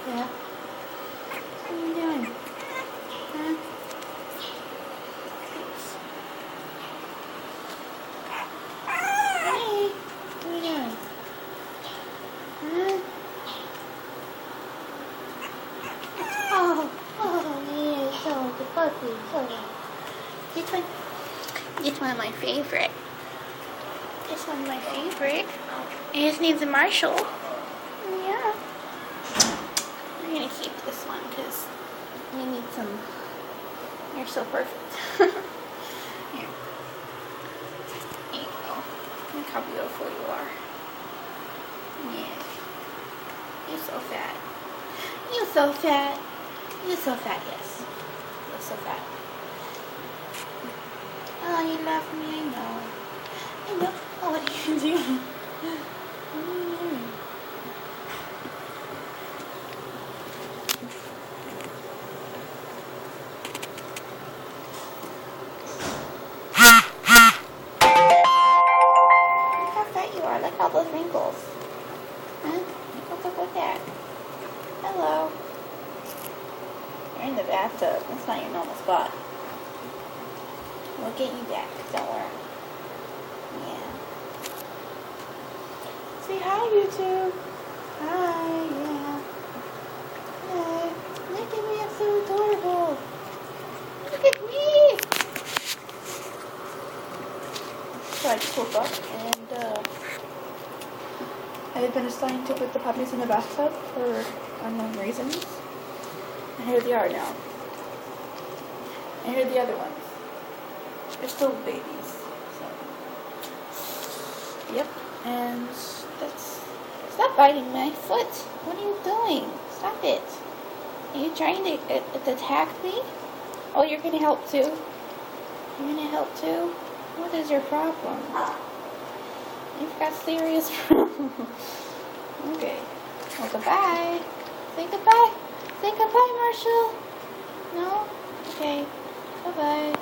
Yeah. What are you doing? Huh? Hey, what are you doing? Huh? Oh, yeah, so the puppy, so this one my favorite. This one's my favorite. And his name's Marshall. Yeah. I'm gonna keep this one because you need some. You're so perfect. Here. There you go. Look how beautiful you are. Yeah. You're so fat. You're so fat. You're so fat, yes. You're so fat. Oh, you love me, I know. I know. Oh, what are you doing? What are you doing? Look how fat you are. Look at all those wrinkles. Huh? What's up with that? Hello. You're in the bathtub. That's not your normal spot. We'll get you back. Don't worry. Yeah. Say hi, YouTube. Hi. Yeah. Hi. Look at me. I'm so adorable. Look at me. So I just woke up and I had been assigned to put the puppies in the bathtub for unknown reasons. And here they are now. And here are the other ones. They're still babies. So. Yep. And that's... Stop biting my foot. What are you doing? Stop it. Are you trying to attack me? Oh, you're going to help too? You're going to help too? What is your problem? You've got serious problems. Okay. Well, goodbye. Say goodbye. Say goodbye, Marshall. No? Okay. Bye-bye.